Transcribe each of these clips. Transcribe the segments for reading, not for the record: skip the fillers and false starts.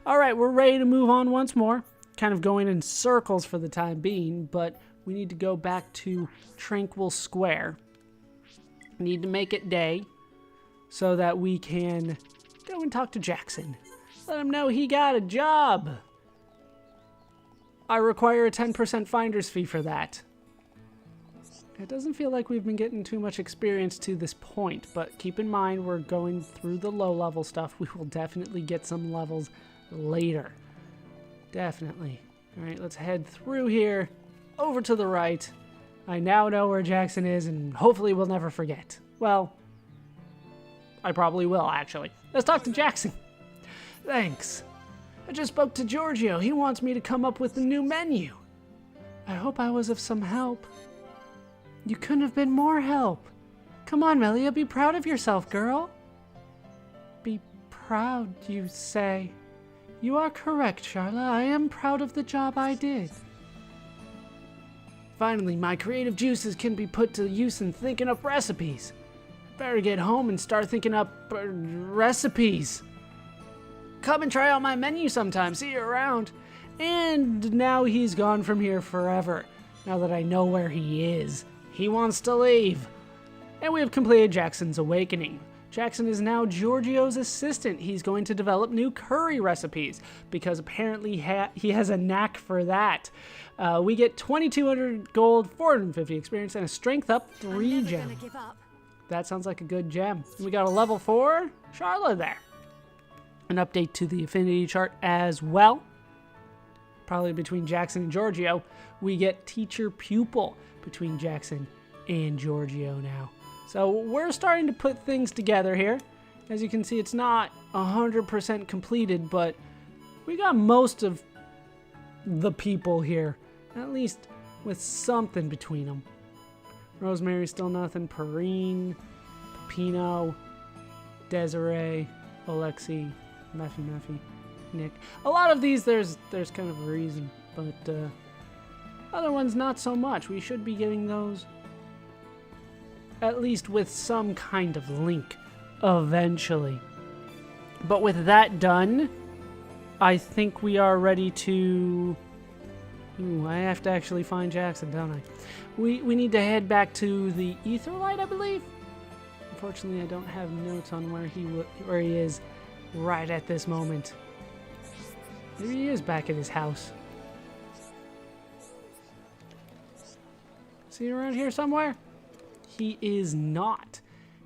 All right, we're ready to move on once more. Kind of going in circles for the time being, but we need to go back to Tranquil Square. We need to make it day so that we can go and talk to Jackson. Let him know he got a job. I require a 10% finder's fee for that. It doesn't feel like we've been getting too much experience to this point, but keep in mind we're going through the low-level stuff. We will definitely get some levels later. Definitely. All right, let's head through here, over to the right. I now know where Jackson is, and hopefully we'll never forget. Well, I probably will, actually. Let's talk to Jackson. Thanks. I just spoke to Giorgio. He wants me to come up with a new menu. I hope I was of some help. You couldn't have been more help. Come on, Melia, be proud of yourself, girl. Be proud, you say. You are correct, Charla. I am proud of the job I did. Finally, my creative juices can be put to use in thinking up recipes. Better get home and start thinking up recipes. Come and try out my menu sometime. See you around. And now he's gone from here forever. Now that I know where he is, he wants to leave. And we have completed Jackson's awakening. Jackson is now Giorgio's assistant. He's going to develop new curry recipes because apparently he has a knack for that. We get 2,200 gold, 450 experience, and a strength up 3 gem. That sounds like a good gem. We got a level 4 Charla there. An update to the affinity chart as well. Probably between Jackson and Giorgio. We get teacher pupil between Jackson and Giorgio now. So we're starting to put things together here. As you can see, it's not 100% completed, but we got most of the people here, at least with something between them. Rosemary's still nothing. Perrine, Pepino, Desiree, Alexi, Meffy, Nick. A lot of these, there's kind of a reason, but other ones not so much. We should be getting those at least with some kind of link eventually. But with that done, I think we are ready to... Ooh, I have to actually find Jackson, don't I? We need to head back to the Etherlight, I believe. Unfortunately, I don't have notes on where he is right at this moment. Maybe he is back at his house. Is he around here somewhere? He is not.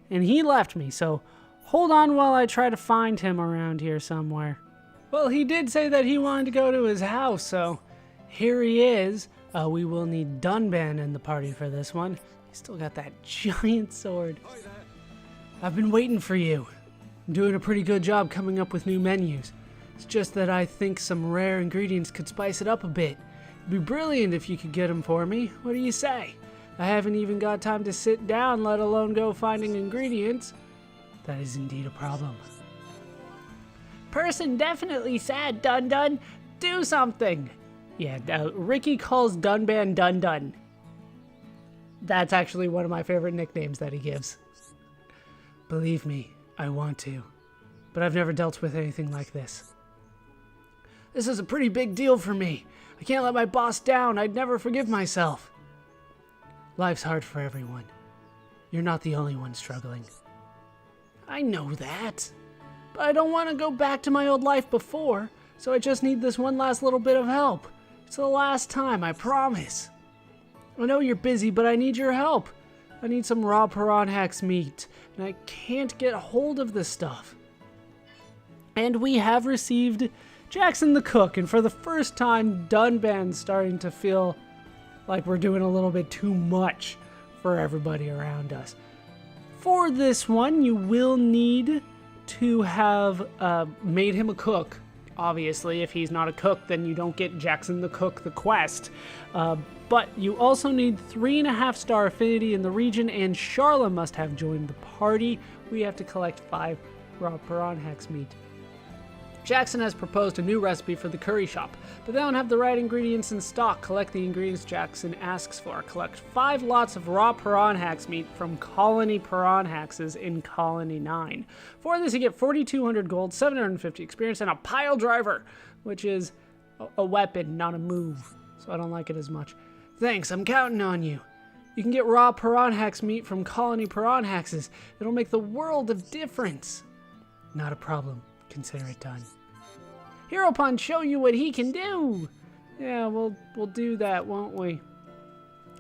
And he left me, so hold on while I try to find him around here somewhere. Well, he did say that he wanted to go to his house, so here he is. We will need Dunban in the party for this one. He's still got that giant sword. I've been waiting for you. I'm doing a pretty good job coming up with new menus. It's just that I think some rare ingredients could spice it up a bit. It'd be brilliant if you could get them for me. What do you say? I haven't even got time to sit down, let alone go finding ingredients. That is indeed a problem. Person definitely sad, Dun. Do something. Yeah, Ricky calls Dunban Dun. That's actually one of my favorite nicknames that he gives. Believe me, I want to. But I've never dealt with anything like this. This is a pretty big deal for me. I can't let my boss down. I'd never forgive myself. Life's hard for everyone. You're not the only one struggling. I know that. But I don't want to go back to my old life before, so I just need this one last little bit of help. It's the last time, I promise. I know you're busy, but I need your help. I need some raw piranhax meat, and I can't get hold of this stuff. And we have received Jackson the cook, and for the first time, Dunban's starting to feel like we're doing a little bit too much for everybody around us. For this one, you will need to have made him a cook. Obviously, if he's not a cook, then you don't get Jackson the Cook the quest. But you also need 3.5-star affinity in the region, and Charla must have joined the party. We have to collect 5 raw piranhax meat. Jackson has proposed a new recipe for the curry shop, but they don't have the right ingredients in stock. Collect the ingredients Jackson asks for. Collect 5 lots of raw piranhax meat from Colony Piranhaxes in Colony 9. For this, you get 4,200 gold, 750 experience, and a pile driver, which is a weapon, not a move, so I don't like it as much. Thanks, I'm counting on you. You can get raw piranhax meat from Colony Piranhaxes. It'll make the world of difference. Not a problem. Consider it done. Hero Punch, show you what he can do. Yeah, we'll do that, won't we?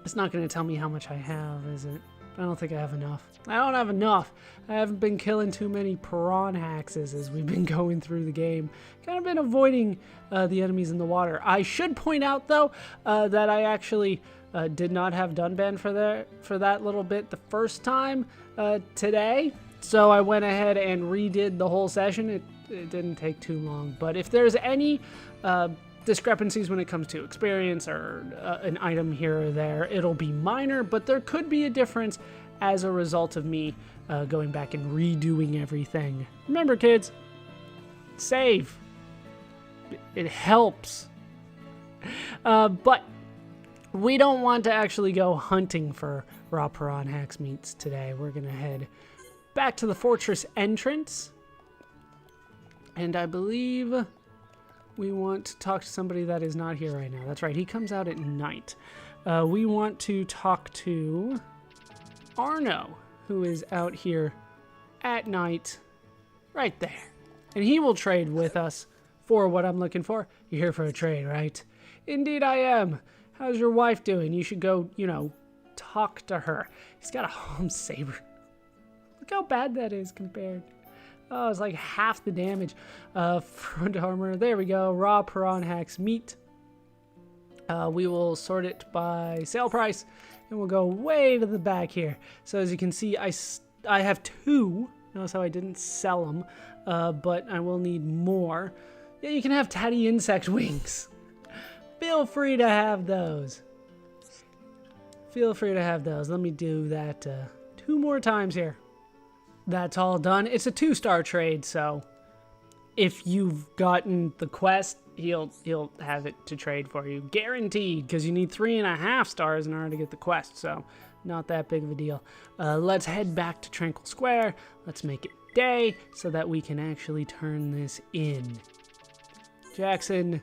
It's not going to tell me how much I have, is it? I don't think I have enough. I don't have enough. I haven't been killing too many piranhaxes as we've been going through the game. Kind of been avoiding the enemies in the water. I should point out, though, that I actually did not have Dunban for that little bit the first time today. So I went ahead and redid the whole session. It didn't take too long. But if there's any discrepancies when it comes to experience or an item here or there, it'll be minor, but there could be a difference as a result of me going back and redoing everything. Remember, kids, save. It helps. But we don't want to actually go hunting for raw piranhax meats today. We're going to head back to the fortress entrance. And I believe we want to talk to somebody that is not here right now. That's right, he comes out at night. We want to talk to Arno, who is out here at night, right there. And he will trade with us for what I'm looking for. You're here for a trade, right? Indeed I am. How's your wife doing? You should go, talk to her. He's got a home saber. Look how bad that is compared. Oh, it's like half the damage. Front armor. There we go. Raw piranhax meat. We will sort it by sale price, and we'll go way to the back here. So as you can see, I have 2. Notice how I didn't sell them, but I will need more. Yeah, you can have tatty insect wings. Feel free to have those. Feel free to have those. Let me do that 2 more times here. That's all done. It's a 2-star trade, so if you've gotten the quest, he'll have it to trade for you. Guaranteed, because you need 3.5 stars in order to get the quest, so not that big of a deal. Let's head back to Tranquil Square. Let's make it day so that we can actually turn this in. Jackson,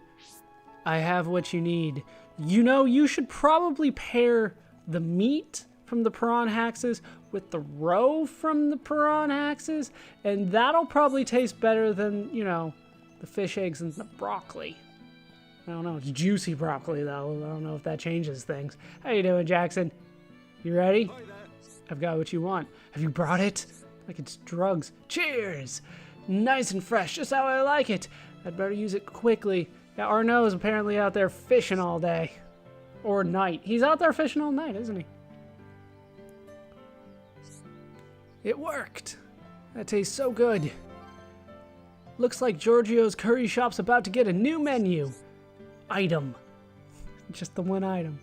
I have what you need. You should probably pair the meat from the piranhaxes with the roe from the piranhaxes, and that'll probably taste better than, the fish eggs and the broccoli. I don't know, it's juicy broccoli though. I don't know if that changes things. How you doing, Jackson? You ready? I've got what you want. Have you brought it? Like it's drugs. Cheers! Nice and fresh, just how I like it. I'd better use it quickly. Yeah, Arno is apparently out there fishing all day. Or night. He's out there fishing all night, isn't he? It worked. That tastes so good. Looks like Giorgio's curry shop's about to get a new menu. Item. Just the one item.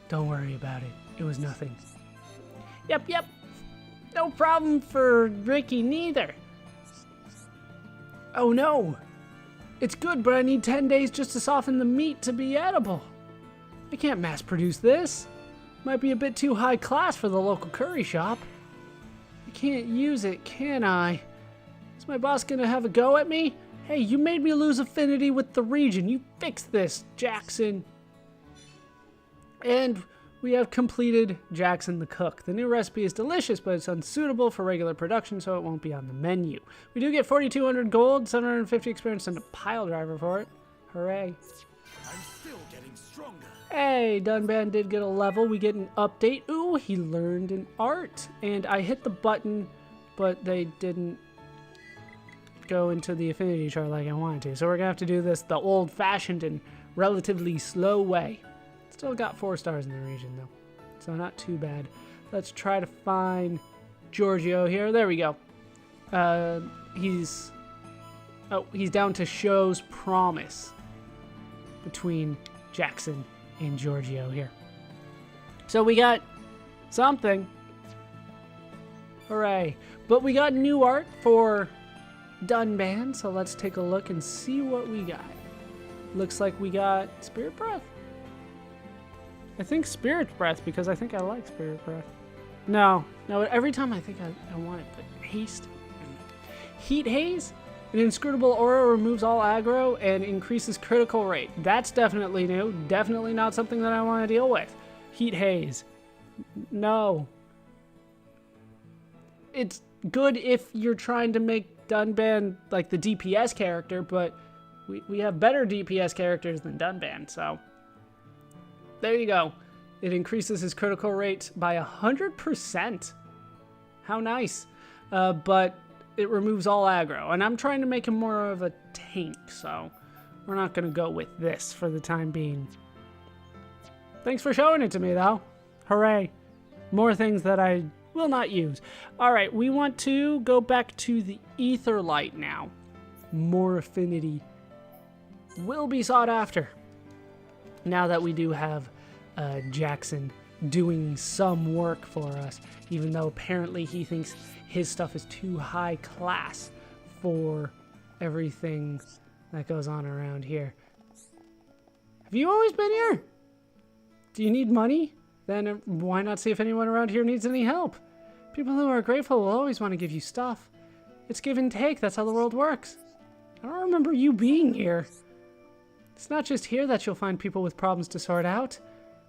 Don't worry about it. It was nothing. Yep. No problem for Ricky neither. Oh no. It's good, but I need 10 days just to soften the meat to be edible. I can't mass produce this. Might be a bit too high class for the local curry shop. I can't use it, can I? Is my boss gonna have a go at me? Hey, you made me lose affinity with the region. You fix this, Jackson. And we have completed Jackson the Cook. The new recipe is delicious, but it's unsuitable for regular production, so it won't be on the menu. We do get 4,200 gold, 750 experience, and a pile driver for it. Hooray. I'm still getting stronger. Hey, Dunban did get a level. We get an update. Ooh, he learned an art. And I hit the button, but they didn't go into the affinity chart like I wanted to. So we're going to have to do this the old-fashioned and relatively slow way. Still got 4 stars in the region, though. So not too bad. Let's try to find Giorgio here. There we go. He's down to show's promise between Jackson and Giorgio here. So we got something. Hooray. But we got new art for Dunban, so let's take a look and see what we got. Looks like we got Spirit Breath. I think Spirit Breath because I think I like Spirit Breath. No, every time I think I want it, but Haste. Heat Haze? An inscrutable aura removes all aggro and increases critical rate. That's definitely new. Definitely not something that I want to deal with. Heat Haze. No. It's good if you're trying to make Dunban like the DPS character, but we have better DPS characters than Dunban, so there you go. It increases his critical rate by 100%. How nice. But it removes all aggro, and I'm trying to make him more of a tank, so we're not going to go with this for the time being. Thanks for showing it to me, though. Hooray. More things that I will not use. All right, we want to go back to the Ether Light now. More affinity will be sought after. Now that we do have Jackson doing some work for us, even though apparently he thinks his stuff is too high class for everything that goes on around here. Have you always been here? Do you need money? Then why not see if anyone around here needs any help? People who are grateful will always want to give you stuff. It's give and take, that's how the world works. I don't remember you being here. It's not just here that you'll find people with problems to sort out.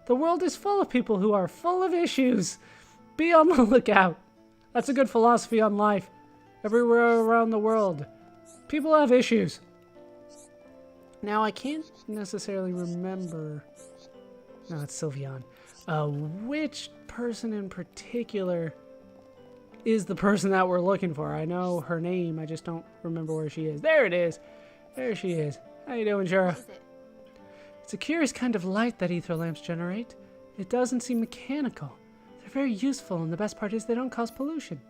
The world is full of people who are full of issues. Be on the lookout. That's a good philosophy on life. Everywhere around the world, people have issues. Now, I can't necessarily remember... No, it's Sylveon. Which person in particular is the person that we're looking for? I know her name, I just don't remember where she is. There it is. There she is. How you doing, Shura? It's a curious kind of light that ether lamps generate. It doesn't seem mechanical. They're very useful, and the best part is they don't cause pollution.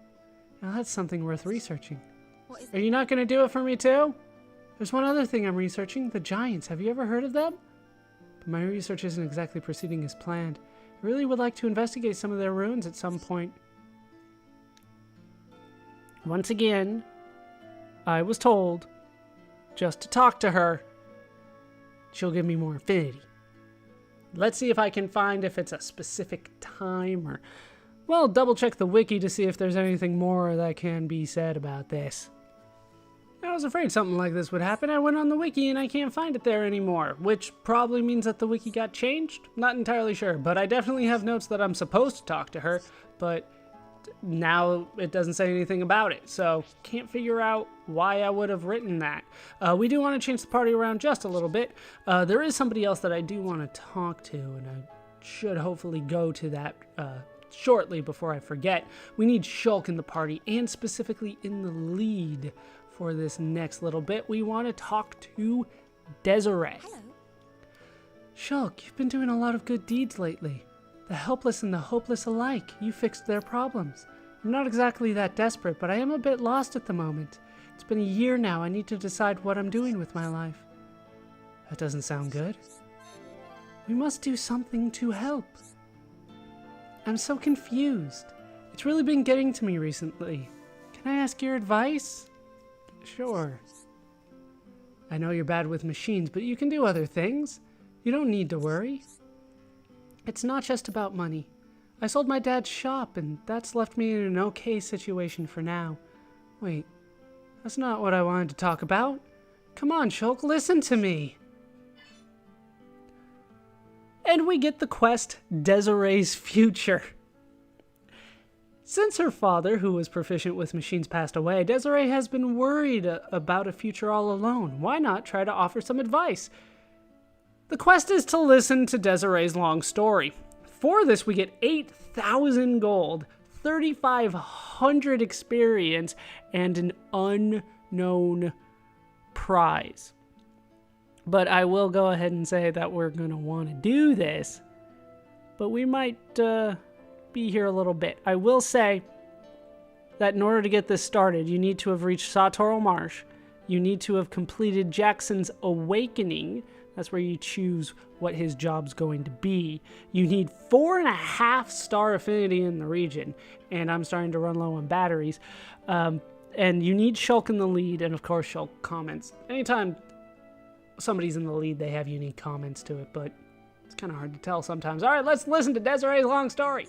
Now that's something worth researching. Are you not going to do it for me too? There's one other thing I'm researching, the giants. Have you ever heard of them? But my research isn't exactly proceeding as planned. I really would like to investigate some of their ruins at some point. Once again, I was told just to talk to her. She'll give me more affinity. Let's see if I can find if it's a specific time or... Well, double check the wiki to see if there's anything more that can be said about this. I was afraid something like this would happen. I went on the wiki and I can't find it there anymore, which probably means that the wiki got changed? Not entirely sure, but I definitely have notes that I'm supposed to talk to her, but now it doesn't say anything about it, so can't figure out why I would have written that. We do want to change the party around just a little bit. There is somebody else that I do want to talk to, and I should hopefully go to that shortly before I forget. We need Shulk in the party, and specifically in the lead for this next little bit. We want to talk to Desiree. Hello. Shulk, you've been doing a lot of good deeds lately. The helpless and the hopeless alike. You fixed their problems. I'm not exactly that desperate, but I am a bit lost at the moment. It's been a year now. I need to decide what I'm doing with my life. That doesn't sound good. We must do something to help. I'm so confused. It's really been getting to me recently. Can I ask your advice? Sure. I know you're bad with machines, but you can do other things. You don't need to worry. It's not just about money. I sold my dad's shop, and that's left me in an okay situation for now. Wait, that's not what I wanted to talk about. Come on, Shulk, listen to me. And we get the quest, Desiree's Future. Since her father, who was proficient with machines, passed away, Desiree has been worried about a future all alone. Why not try to offer some advice? The quest is to listen to Desiree's long story. For this, we get 8,000 gold, 3,500 experience, and an unknown prize. But I will go ahead and say that we're going to want to do this, but we might be here a little bit. I will say that in order to get this started, you need to have reached Satoral Marsh. You need to have completed Jackson's Awakening. That's where you choose what his job's going to be. You need 4.5 star affinity in the region, and I'm starting to run low on batteries. And you need Shulk in the lead, and of course Shulk comments. Anytime somebody's in the lead, they have unique comments to it, but it's kind of hard to tell sometimes. All right, let's listen to Desiree's long story.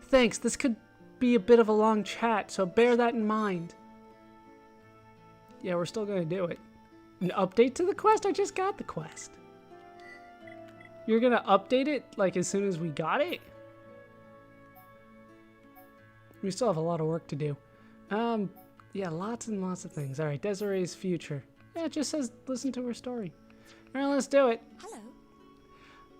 Thanks, this could be a bit of a long chat, so bear that in mind. Yeah, we're still going to do it. An update to the quest? I just got the quest. You're going to update it, like, as soon as we got it? We still have a lot of work to do. Yeah, lots and lots of things. All right, Desiree's future. Yeah, it just says listen to her story. All right, let's do it. Hello.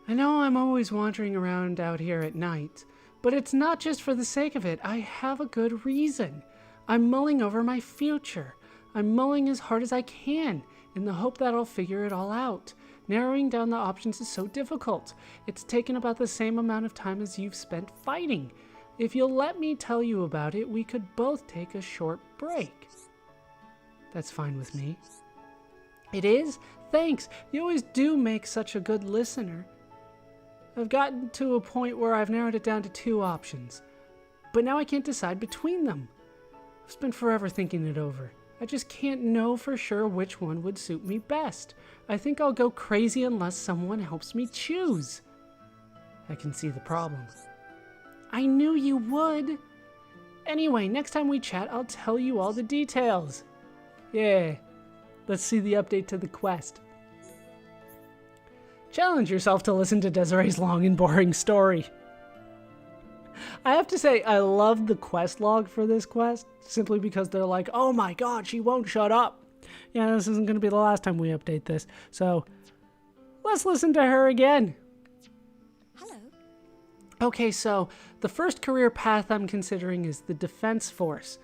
I know I'm always wandering around out here at night, but it's not just for the sake of it. I have a good reason. I'm mulling over my future. I'm mulling as hard as I can in the hope that I'll figure it all out. Narrowing down the options is so difficult. It's taken about the same amount of time as you've spent fighting. If you'll let me tell you about it, we could both take a short break. That's fine with me. It is? Thanks. You always do make such a good listener. I've gotten to a point where I've narrowed it down to 2 options, but now I can't decide between them. I've spent forever thinking it over. I just can't know for sure which one would suit me best. I think I'll go crazy unless someone helps me choose. I can see the problem. I knew you would. Anyway, next time we chat, I'll tell you all the details. Yeah. Let's see the update to the quest. Challenge yourself to listen to Desiree's long and boring story. I have to say, I love the quest log for this quest, simply because they're like, oh my god, she won't shut up. Yeah, this isn't going to be the last time we update this, so let's listen to her again. Hello. Okay, so the first career path I'm considering is the Defense Force.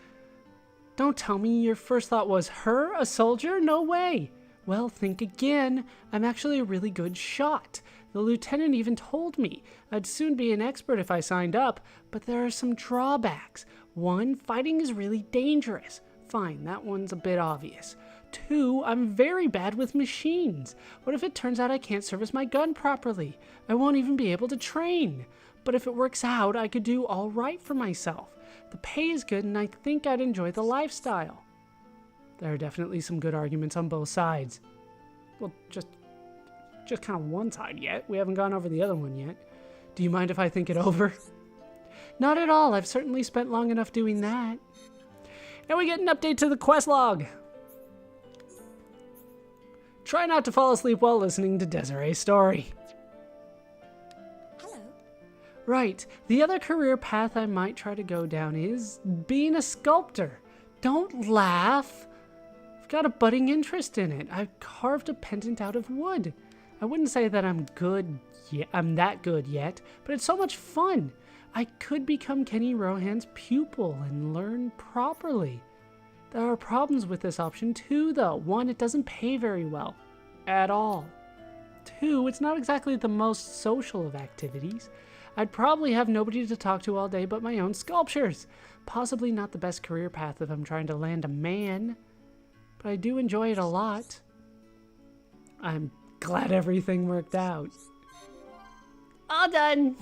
Don't tell me your first thought was her, a soldier? No way. Well, think again. I'm actually a really good shot. The lieutenant even told me I'd soon be an expert if I signed up, but there are some drawbacks. 1, fighting is really dangerous. Fine, that one's a bit obvious. 2, I'm very bad with machines. What if it turns out I can't service my gun properly? I won't even be able to train. But if it works out, I could do all right for myself. The pay is good, and I think I'd enjoy the lifestyle. There are definitely some good arguments on both sides. Well, just kind of one side yet. We haven't gone over the other one yet. Do you mind if I think it over? Not at all. I've certainly spent long enough doing that. And we get an update to the quest log. Try not to fall asleep while listening to Desiree's story. Hello. Right. The other career path I might try to go down is being a sculptor. Don't laugh. I've got a budding interest in it. I've carved a pendant out of wood. I wouldn't say that I'm that good yet, but it's so much fun. I could become Kenny Rohan's pupil and learn properly. There are problems with this option too, though. 1, it doesn't pay very well. At all. 2, it's not exactly the most social of activities. I'd probably have nobody to talk to all day but my own sculptures. Possibly not the best career path if I'm trying to land a man. But I do enjoy it a lot. I'm glad everything worked out. All done!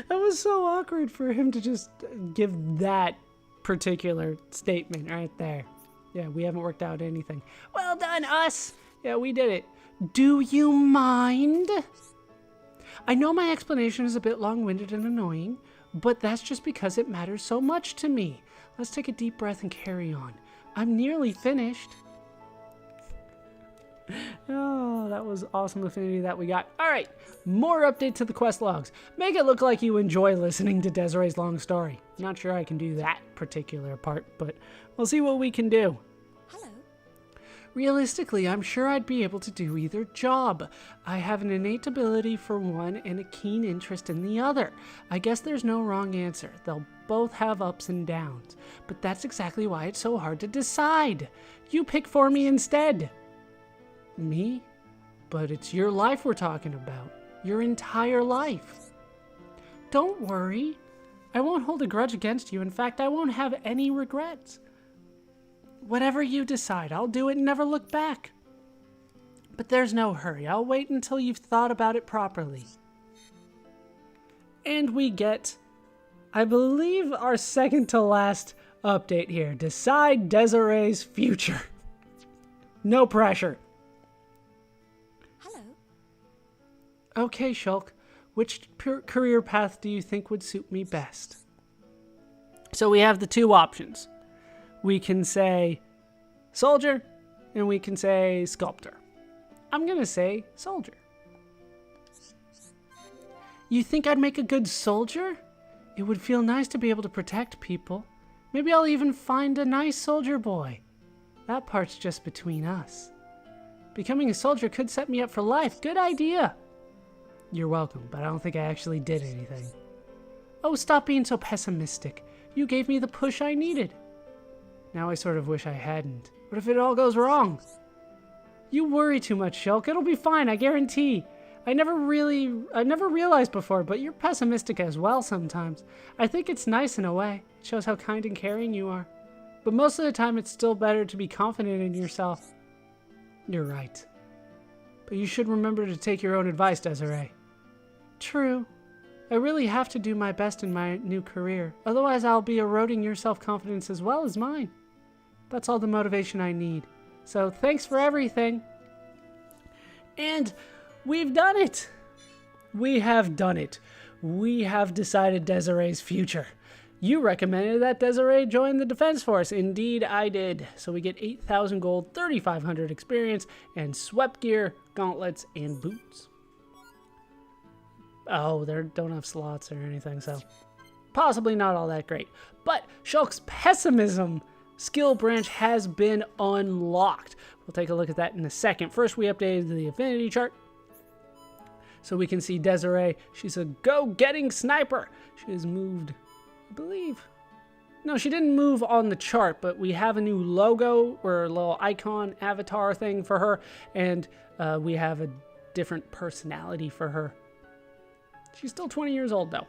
That was so awkward for him to just give that particular statement right there. Yeah, we haven't worked out anything. Well done, us! Yeah, we did it. Do you mind? I know my explanation is a bit long-winded and annoying, but that's just because it matters so much to me. Let's take a deep breath and carry on. I'm nearly finished. Oh, that was awesome affinity that we got. All right, more update to the quest logs. Make it look like you enjoy listening to Desiree's long story. Not sure I can do that particular part, but we'll see what we can do. Hello. Realistically, I'm sure I'd be able to do either job. I have an innate ability for one and a keen interest in the other. I guess there's no wrong answer. They'll both have ups and downs, but that's exactly why it's so hard to decide. You pick for me instead. Me? But it's your life we're talking about. Your entire life. Don't worry. I won't hold a grudge against you. In fact, I won't have any regrets. Whatever you decide, I'll do it and never look back. But there's no hurry. I'll wait until you've thought about it properly. And we get I believe our second to last update here. Decide Desiree's future. No pressure. Hello. Okay, Shulk. Which career path do you think would suit me best? So we have the two options. We can say soldier, and we can say sculptor. I'm going to say soldier. You think I'd make a good soldier? It would feel nice to be able to protect people. Maybe I'll even find a nice soldier boy. That part's just between us. Becoming a soldier could set me up for life. Good idea. You're welcome, but I don't think I actually did anything. Oh, stop being so pessimistic. You gave me the push I needed. Now I sort of wish I hadn't. What if it all goes wrong? You worry too much, Shulk. It'll be fine, I guarantee. I never realized before, but you're pessimistic as well sometimes. I think it's nice in a way. It shows how kind and caring you are. But most of the time, it's still better to be confident in yourself. You're right. But you should remember to take your own advice, Desiree. True. I really have to do my best in my new career. Otherwise, I'll be eroding your self-confidence as well as mine. That's all the motivation I need. So thanks for everything. And we've done it. We have done it. We have decided Desiree's future. You recommended that Desiree join the Defense Force. Indeed, I did. So we get 8,000 gold, 3,500 experience, and swept gear, gauntlets, and boots. Oh, they don't have slots or anything, so possibly not all that great. But Shulk's pessimism skill branch has been unlocked. We'll take a look at that in a second. First, we updated the affinity chart. So we can see Desiree. She's a go-getting sniper. She has moved, I believe. No, she didn't move on the chart, but we have a new logo or a little icon avatar thing for her, and we have a different personality for her. She's still 20 years old, though.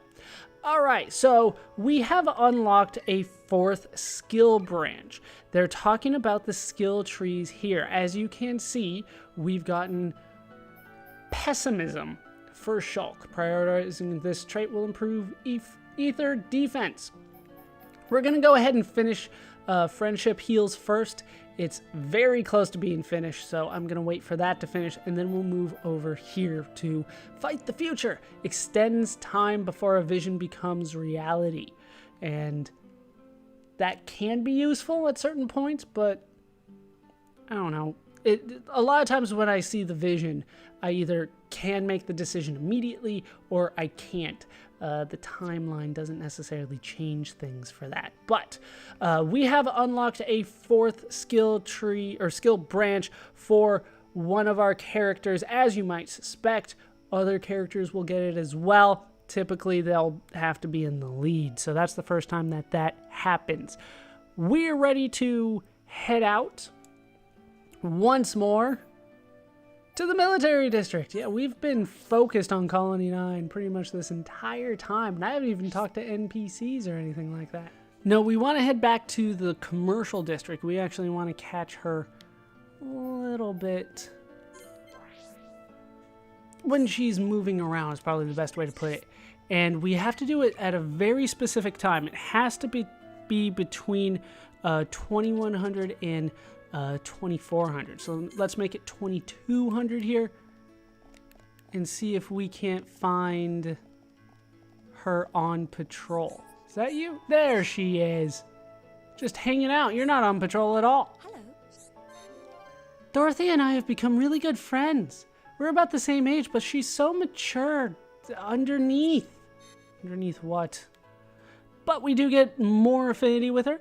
All right, so we have unlocked a fourth skill branch. They're talking about the skill trees here. As you can see, we've gotten pessimism for Shulk. Prioritizing this trait will improve ether defense. We're going to go ahead and finish friendship heals first. It's very close to being finished, so I'm going to wait for that to finish, and then we'll move over here to fight the future. Extends time before a vision becomes reality. And that can be useful at certain points, but I don't know. A lot of times when I see the vision, I either can make the decision immediately or I can't. The timeline doesn't necessarily change things for that. But we have unlocked a fourth skill tree or skill branch for one of our characters. As you might suspect, other characters will get it as well. Typically, they'll have to be in the lead. So that's the first time that happens. We're ready to head out once more to the military district. Yeah, we've been focused on Colony 9 pretty much this entire time, and I haven't even talked to NPCs or anything like that. No, we want to head back to the commercial district. We actually want to catch her a little bit when she's moving around is probably the best way to put it. And we have to do it at a very specific time. It has to be between 2100 and 2400. So let's make it 2200 here and see if we can't find her on patrol. Is that you? There she is. Just hanging out. You're not on patrol at all. Hello. Dorothy and I have become really good friends. We're about the same age, but she's so mature underneath. Underneath what? But we do get more affinity with her.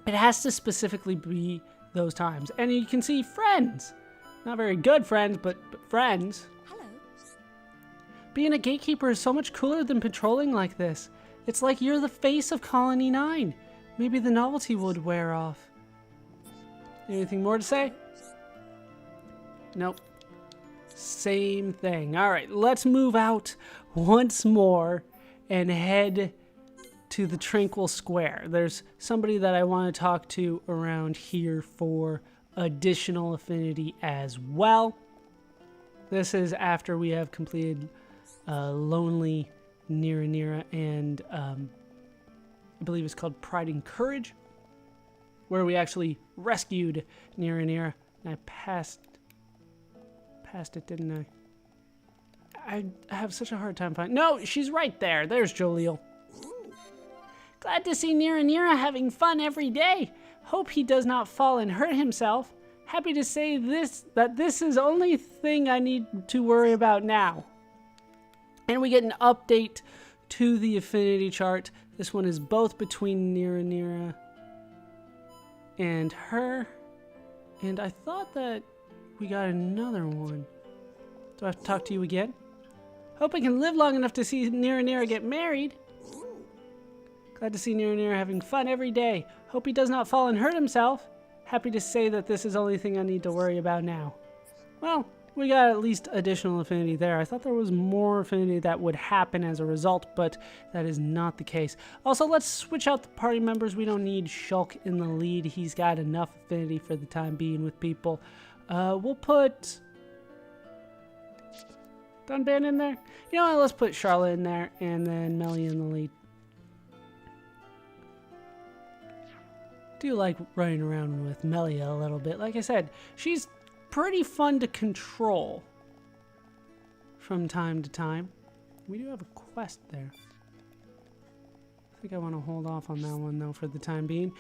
It has to specifically be those times. And you can see friends. Not very good friends, but friends. Hello. Being a gatekeeper is so much cooler than patrolling like this. It's like you're the face of Colony 9. Maybe the novelty would wear off. Anything more to say? Nope. Same thing. All right, let's move out once more and head to the Tranquil Square. There's somebody that I want to talk to around here for additional affinity as well. This is after we have completed Lonely Nira and I believe it's called Pride and Courage, where we actually rescued Nira. And I passed it, didn't I? I have such a hard time finding... No, she's right there. There's Jaleel. Glad to see Nira having fun every day. Hope he does not fall and hurt himself. Happy to say that this is only thing I need to worry about now. And we get an update to the affinity chart. This one is both between Nira and her. And I thought that we got another one. Do I have to talk to you again? Hope I can live long enough to see Nira get married. Glad to see Nira having fun every day. Hope he does not fall and hurt himself. Happy to say that this is the only thing I need to worry about now. Well, we got at least additional affinity there. I thought there was more affinity that would happen as a result, but that is not the case. Also, let's switch out the party members. We don't need Shulk in the lead. He's got enough affinity for the time being with people. We'll put Dunban in there. You know what? Let's put Charlotte in there and then Melly in the lead. Do like running around with Melia a little bit. Like I said, she's pretty fun to control from time to time. We do have a quest there. I think I want to hold off on that one though for the time being.